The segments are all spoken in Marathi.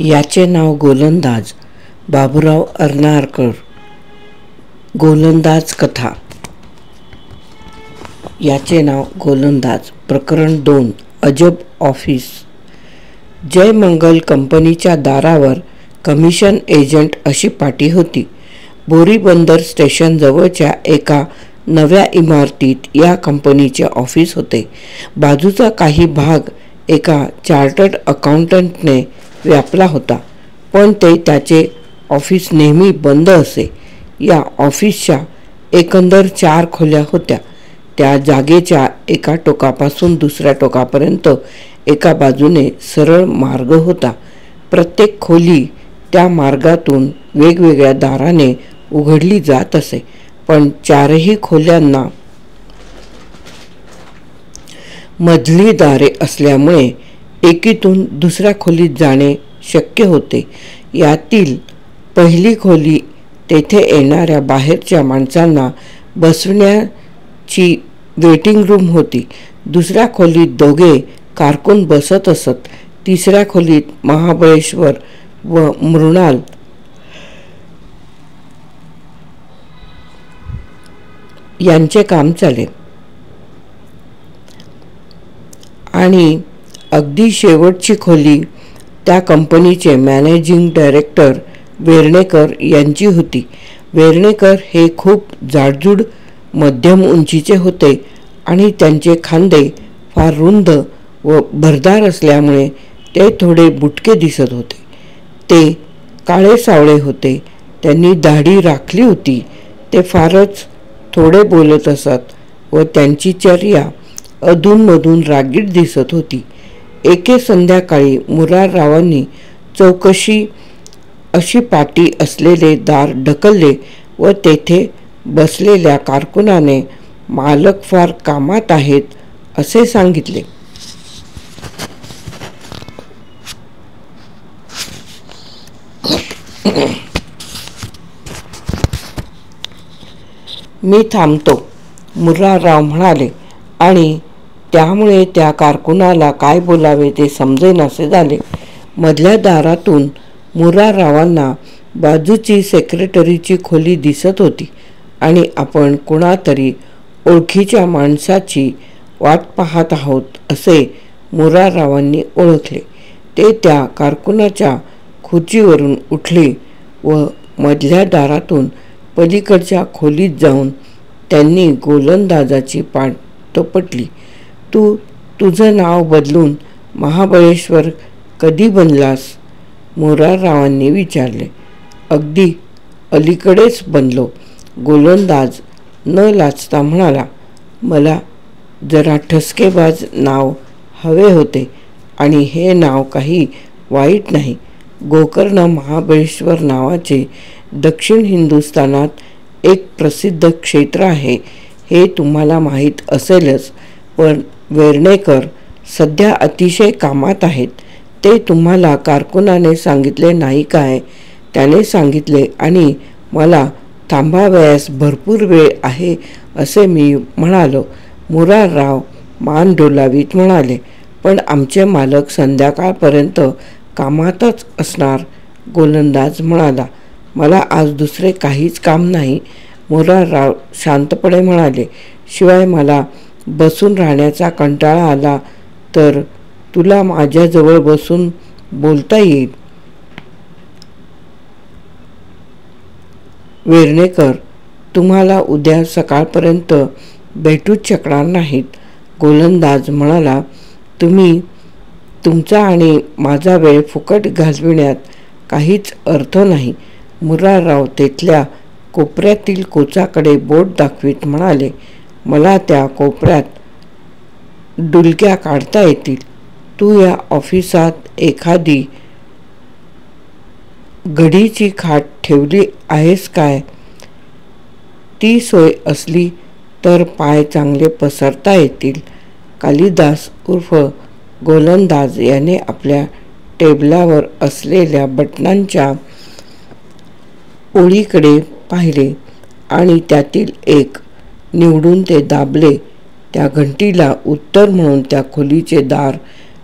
याचे नाव गोलंदाज बाबूराव अर्नाळकर. गोलंदाज कथा. याचे नाव गोलंदाज. प्रकरण 2. अजब ऑफिस. जयमंगल कंपनीच्या दारावर कमिशन एजंट अशी पाटी होती. बोरीबंदर स्टेशन जवळच्या एका नव्या इमारतीत या कंपनीचे ऑफिस होते. बाजूचा काही भाग एका चार्टर्ड अकाउंटंटने व्यापला होता, पण त्याचे ऑफिस नेहमी बंद असे. या ऑफिसच्या एकंदर 4 खोल्या होत्या. त्या जागेच्या एका टोकापासून दुसऱ्या टोकापर्यंत एका बाजूने सरळ मार्ग होता. प्रत्येक खोली त्या मार्गातून वेगवेगळ्या दाराने उघडली जात असे, पण 4ही खोल्यांना मधली दारे असल्यामुळे एकीतून दुसऱ्या खोलीत जाणे शक्य होते. यातील पहिली खोली तेथे येणाऱ्या बाहेरच्या माणसांना बसण्याची वेटिंग रूम होती. दुसऱ्या खोलीत दोघे कारकून बसत असत. तिसऱ्या खोलीत महाबळेश्वर व मृणाल यांचे काम चाले. आणि अगदी शेवटची खोली त्या कंपनीचे मॅनेजिंग डायरेक्टर वेर्णेकर यांची होती. वेर्णेकर हे खूप जाडजूड मध्यम उंचीचे होते आणि त्यांचे खांदे फार रुंद व भरदार असल्यामुळे ते थोडे बुटके दिसत होते. ते काळे सावळे होते. त्यांनी दाढी राखली होती. ते फारच थोडे बोलत असत व त्यांची चर्या अधूनमधून रागीट दिसत होती. एके संध्याकाळी मुराररावांनी चौकशी अशी पाटी असलेले दार ढकलले व तेथे बसलेल्या कारकुनाने मालक फार कामात आहेत असे सांगितले. मी थांबतो, मुरारराव म्हणाले, आणि त्यामुळे त्या कारकुनाला काय बोलावे ते समजेनासे झाले. मधल्या दारातून मुराररावांना बाजूची सेक्रेटरीची खोली दिसत होती आणि आपण कुणातरी ओळखीच्या माणसाची वाट पाहत आहोत असे मुराररावांनी ओळखले. ते त्या कारकुनाच्या खुर्चीवरून उठले व मधल्या दारातून पलीकडच्या खोलीत जाऊन त्यांनी गोलंदाजाची पाठ थोपटली. तुझं नाव बदलून महाबळेश्वर कधी बनलास? मुराररावांनी विचारले. अगदी अलीकडेच बनलो. गोलंदाज न लाजता म्हणाला. मला जरा ठसकेबाज नाव हवे होते आणि हे नाव काही वाईट नाही. गोकर्ण महाबळेश्वर नावाचे दक्षिण हिंदुस्थानात एक प्रसिद्ध क्षेत्र आहे, हे तुम्हाला माहीत असेलच. पण वेर्णेकर सध्या अतिशय कामात आहेत. ते तुम्हाला कारकुनाने सांगितले नाही काय? त्याने सांगितले आणि मला थांबावयास भरपूर वेळ आहे असे मी म्हणालो. मुरारराव मान डोलावीत म्हणाले. पण आमचे मालक संध्याकाळपर्यंत कामातच असणार. गोलंदाज म्हणाला. मला आज दुसरे काहीच काम नाही. मुरारराव शांतपणे म्हणाले. शिवाय मला बसून राहण्याचा कंटाळा आला तर तुला माझ्याजवळ बसून बोलता येईल. वेर्णेकर तुम्हाला उद्या सकाळपर्यंत भेटूच शकणार नाहीत. गोलंदाज म्हणाला. तुमचा आणि माझा वेळ फुकट घालविण्यात काहीच अर्थ नाही. मुरारराव तेथल्या कोपऱ्यातील कोचाकडे बोट दाखवीत म्हणाले. मला त्या कोपऱ्यात डुलक्या काढता येतील. तू या ऑफिसात एखादी घडीची खाट ठेवली आहेस काय? ती सोय असली तर पाय चांगले पसरता येतील. कालिदास उर्फ गोलंदाज याने आपल्या टेबलावर असलेल्या बटनांच्या ओळीकडे पाहिले आणि त्यातील एक निवडून ते दाबले. त्या घंटीला उत्तर म्हणून त्या खोलीचे दार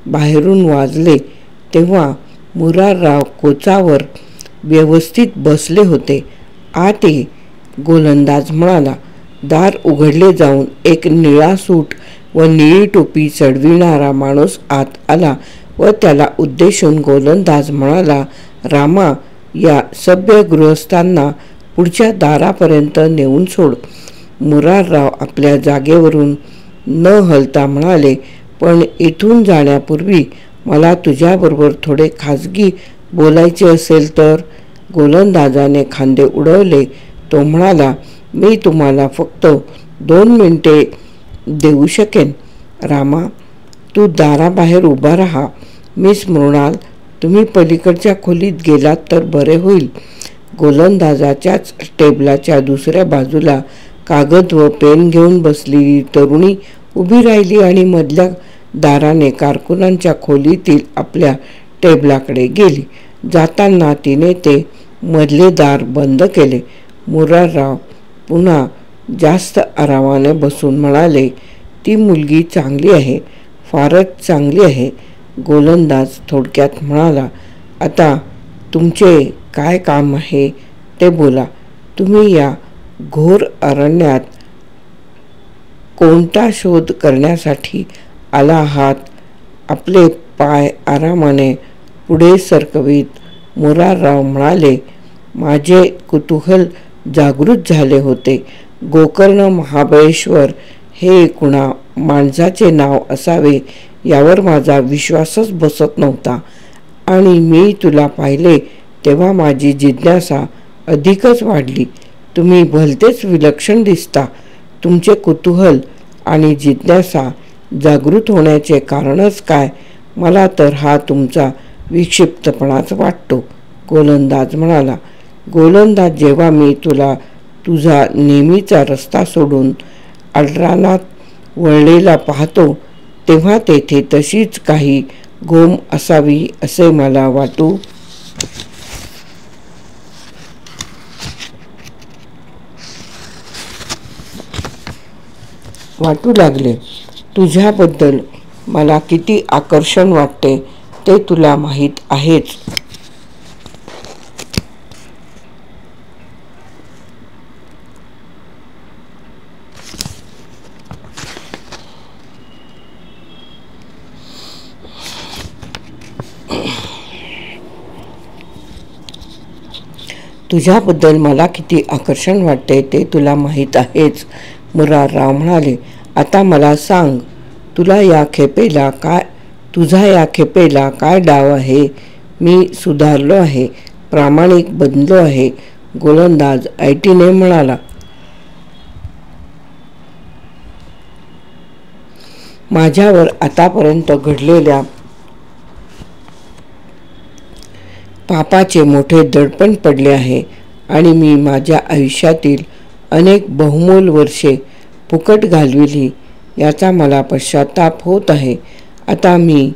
बाहेरून वाजले तेव्हा मुरारराव कोचावर व्यवस्थित बसले होते. आत ये, गोलंदाज म्हणाला. दार उघडले जाऊन एक निळा सूट व निळी टोपी चढविणारा माणूस आत आला व त्याला उद्देशून गोलंदाज म्हणाला, रामा, या सभ्य गृहस्थांना पुढच्या दारापर्यंत नेऊन सोड. मुरारराव आपल्या जागेवरून न हलता म्हणाले, पण इथून जाण्यापूर्वी मला तुझ्याबरोबर थोडे खाजगी बोलायचे असेल तर. गोलंदाजाने खांदे उडवले. तो म्हणाला, मी तुम्हाला फक्त 2 मिनिटे देऊ शकेन. रामा, तू दाराबाहेर उभा राहा. मिस मृणाल, तुम्ही पलीकडच्या खोलीत गेलात तर बरे होईल. गोलंदाजाच्याच टेबलाच्या दुसऱ्या बाजूला कागद व पेन घेऊन बसलेली तरुणी उभी राहिली आणि मधल्या दाराने कारकुनांच्या खोलीतील आपल्या टेबलाकडे गेली. जाताना तिने ते मधले दार बंद केले. मुरारराव पुन्हा जास्त आरामाने बसून म्हणाले, ती मुलगी चांगली आहे, फारच चांगली आहे. गोलंदाज थोडक्यात म्हणाला, आता तुमचे काय काम आहे ते बोला. तुम्ही या घोर अरण्यात कोणता शोध करण्यासाठी आला आहात? आपले पाय आरामाने पुढे सरकवीत मुरारराव म्हणाले, माझे कुतूहल जागृत झाले होते. गोकर्ण महाबळेश्वर हे कुणा माणसाचे नाव असावे यावर माझा विश्वासच बसत नव्हता आणि मी तुला पाहिले तेव्हा माझी जिज्ञासा अधिकच वाढली. तुम्ही भलतेच विलक्षण दिसता. तुमचे कुतूहल आणि जिज्ञासा जागृत होण्याचे कारणच काय? मला तर हा तुमचा विक्षिप्तपणाच वाटतो. गोलंदाज म्हणाला. गोलंदाज, जेव्हा मी तुला तुझा नेहमीचा रस्ता सोडून अडरानात वळलेला पाहतो तेव्हा तेथे तशीच काही गोम असावी असे मला वाटू लागले. तुझ्याबद्दल मला किती आकर्षण वाटते ते तुला माहीत आहेच. तुझ्याबद्दल मला किती आकर्षण वाटते ते तुला माहीत आहेच. मुरारराव म्हणाले, आता मला सांग, तुझा या खेपेला काय डाव आहे? मी सुधारलो आहे, प्रामाणिक बनलो आहे. गोलंदाज ऐटीने म्हणाला. माझ्यावर आतापर्यंत घडलेल्या पापाचे मोठे दडपण पडले आहे आणि मी माझ्या आयुष्यातील अनेक बहुमोल वर्षे फुकट घालविली याचा मला पश्चाताप होत आहे. आता मी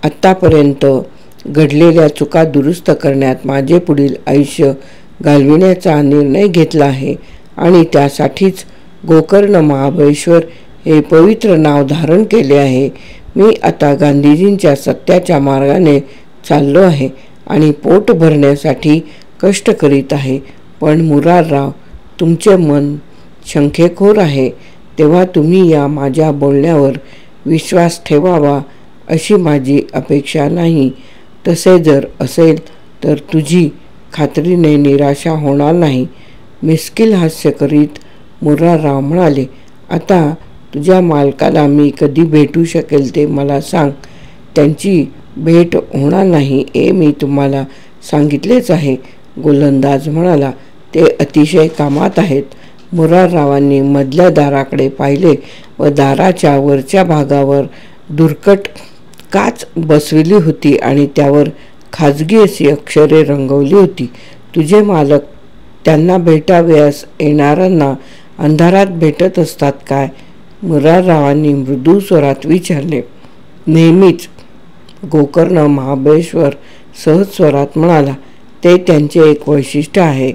आत्तापर्यंत घडलेल्या चुका दुरुस्त करण्यात माझे पुढील आयुष्य घालविण्याचा निर्णय घेतला आहे आणि त्यासाठीच गोकर्ण महाबळेश्वर हे पवित्र नाव धारण केले आहे. मी आता गांधीजींच्या सत्याच्या मार्गाने चाललो आहे आणि पोट भरण्यासाठी कष्ट करीत आहे. पण मुरारराव, तुमचे मन शंखेखोर आहे, तेव्हा तुम्ही या माझ्या बोलण्यावर विश्वास ठेवावा अशी माझी अपेक्षा नाही. तसे जर असेल तर तुझी खात्रीने निराशा होणार नाही. मिश्किल हास्य करीत मुरारराव म्हणाले, आता तुझ्या मालकाला मी कधी भेटू शकेल ते मला सांग. त्यांची भेट होणार नाही हे मी तुम्हाला सांगितलेच आहे. गोलंदाज म्हणाला, ते अतिशय कामात आहेत. मुराररावांनी मधल्या दाराकडे पाहिले व दाराच्या वरच्या भागावर धुरकट काच बसविली होती आणि त्यावर खाजगी अशी अक्षरे रंगवली होती. तुझे मालक त्यांना भेटावयास येणाऱ्यांना अंधारात भेटत असतात काय? मुराररावांनी मृदू स्वरात विचारले. नेहमीच. गोकर्ण महाबळेश्वर सहज स्वरात म्हणाला. ते त्यांचे एक वैशिष्ट्य आहे.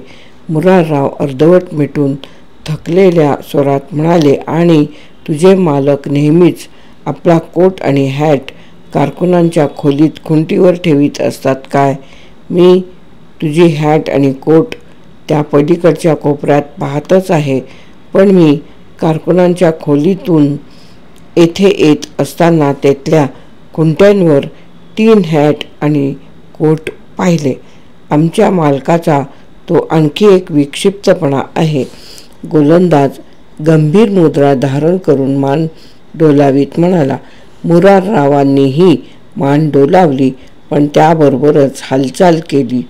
मुरारराव अर्धवट मिटून थकलेल्या स्वरात म्हणाले, आणि तुझे मालक नेहमीच आपला कोट आणि हॅट कारकुनांच्या खोलीत खुंटीवर ठेवीत असतात काय? मी तुझी हॅट आणि कोट त्या पलीकडच्या कोपऱ्यात पाहतच आहे, पण मी कारकुनांच्या खोलीतून येथे येत असताना तेथल्या खुंट्यांवर 3 हॅट आणि कोट पाहिले. आमच्या मालकाचा तो आणखी एक विक्षिप्तपणा आहे. गोलंदाज गंभीर मुद्रा धारण करून मान डोलावीत म्हणाला. मुराररावांनीही मान डोलावली, पण त्याबरोबरच हालचाल केली.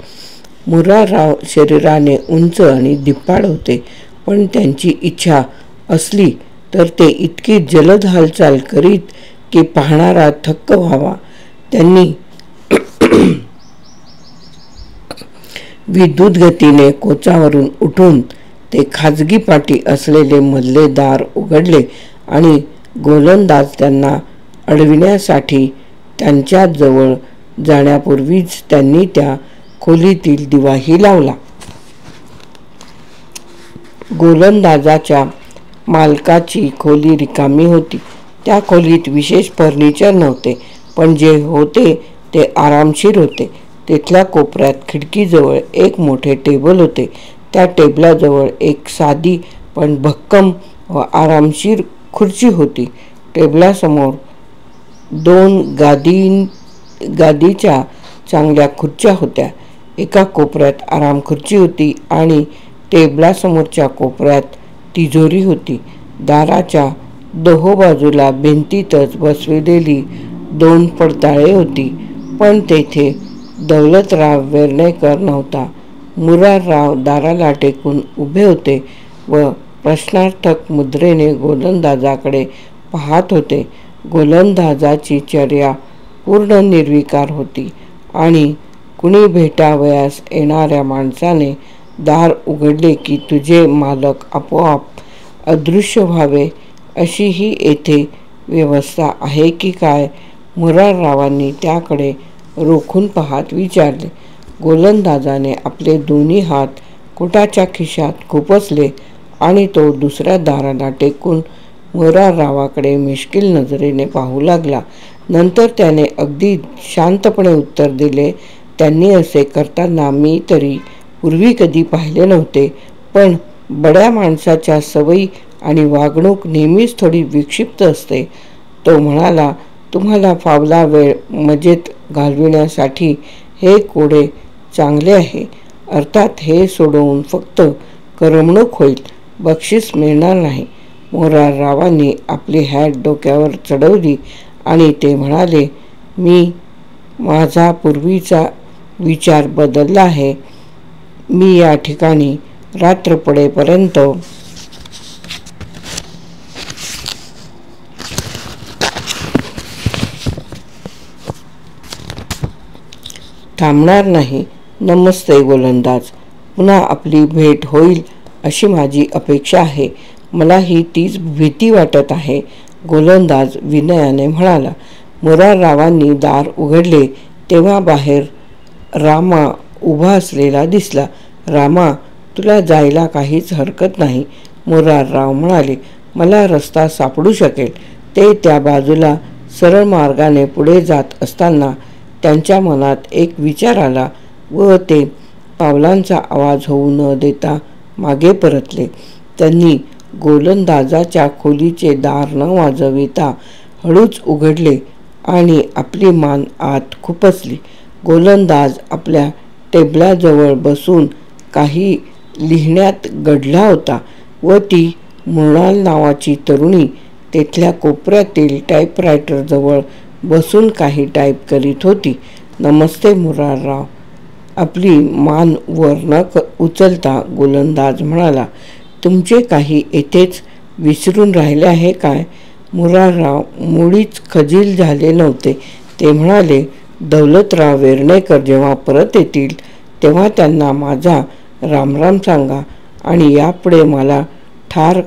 मुरारराव शरीराने उंच आणि धिप्पाड होते, पण त्यांची इच्छा असली तर ते इतकी जलद हालचाल करीत की पाहणारा थक्क व्हावा. त्यांनी विद्युत गतीने कोचावरून उठून ते खाजगी पाटी असलेले मधले दार उघडले आणि गोलंदाज त्यांना अडविण्यासाठी त्यांच्याजवळ जाण्यापूर्वीच त्यांनी त्या खोलीतील दिवाही लावला. गोलंदाजाच्या मालकाची खोली रिकामी होती. त्या खोलीत विशेष फर्निचर नव्हते, पण जे होते ते आरामशीर होते. तिथल्या कोपऱ्यात खिडकीजवळ एक मोठे टेबल होते. त्या टेबलाजवळ एक साधी पण भक्कम व आरामशीर खुर्ची होती. टेबलासमोर 2 गादीच्या चांगल्या खुर्च्या होत्या. एका कोपऱ्यात आराम खुर्ची होती आणि टेबलासमोरच्या कोपऱ्यात तिजोरी होती. दाराच्या दोहोबाजूला भिंतीतच बसविलेली 2 पडताळे होती, पण तेथे दौलतराव वेर्णेकर नव्हता. मुरारराव दाराला टेकून उभे होते व प्रश्नार्थक मुद्रेने गोलंदाजाकडे पाहत होते. गोलंदाजाची चर्या पूर्ण निर्विकार होती आणि कुणी भेटावयास येणाऱ्या माणसाने दार उघडले की तुझे मालक आपोआप अदृश्य व्हावे, अशी ही येथे व्यवस्था आहे की काय? मुराररावांनी त्याकडे रोखून पाहत विचारले. गोलंदाजाने आपले दोन्ही हात कोटाच्या खिशात खुपसले आणि तो दुसऱ्या दाराला टेकून मुराररावाकडे मिश्किल नजरेने पाहू लागला. नंतर त्याने अगदी शांतपणे उत्तर दिले. त्यांनी असे करताना मी तरी पूर्वी कधी पाहिले नव्हते, पण बड्या माणसाच्या सवयी आणि वागणूक नेहमीच थोडी विक्षिप्त असते. तो म्हणाला, तुम्हाला फावला वेळ मजेत घालविण्यासाठी हे कोडे चांगले आहे. अर्थात हे सोडवून फक्त करमणूक होईल, बक्षीस मिळणार नाही. मुराररावांनी आपली हॅट डोक्यावर चढवली आणि ते म्हणाले, मी माझा पूर्वीचा विचार बदलला आहे. मी या ठिकाणी रात्र पडेपर्यंत थांबणार नाही. नमस्ते गोलंदाज, पुन्हा आपली भेट होईल अशी माझी अपेक्षा आहे. मलाही तीच भीती वाटत आहे, गोलंदाज विनयाने म्हणाला. मुराररावांनी दार उघडले तेव्हा बाहेर रामा उभा असलेला दिसला. रामा, तुला जायला काहीच हरकत नाही, मुरारराव म्हणाले. मला रस्ता सापडू शकेल. ते त्या बाजूला सरळ मार्गाने पुढे जात असताना त्यांच्या मनात एक विचार आला व ते पावलांचा आवाज होऊ न देता मागे परतले. त्यांनी गोलंदाजाच्या खोलीचे दार न वाजविता हळूच उघडले आणि आपली मान आत खुपसली. गोलंदाज आपल्या टेबलाजवळ बसून काही लिहिण्यात गढला होता व ती मृणाल नावाची तरुणी तेथल्या कोपऱ्यातील टाईपरायटरजवळ बसून काही टाईप करीत होती. नमस्ते मुरारराव, आपली मान वर न उचलता गोलंदाज म्हणाला. तुमचे काही येथेच विसरून राहिले आहे काय? मुरारराव मुळीच खजील झाले नव्हते. ते म्हणाले, दौलतराव वेर्णेकर जेव्हा परत येतील तेव्हा त्यांना माझा रामराम सांगा आणि यापुढे मला ठार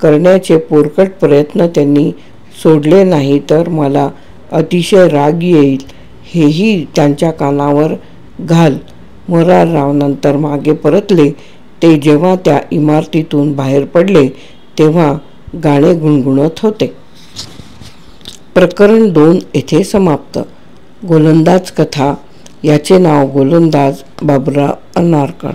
करण्याचे पोरकट प्रयत्न त्यांनी सोडले नाही तर मला अतिशय राग येईल, हेही त्यांच्या कानावर घाल. मुरारराव नंतर मागे परतले. ते जेव्हा त्या इमारतीतून बाहेर पडले तेव्हा गाणे गुणगुणत होते. प्रकरण 2 येथे समाप्त. गोलंदाज कथा. याचे नाव गोलंदाज बाबुराव अनारकर.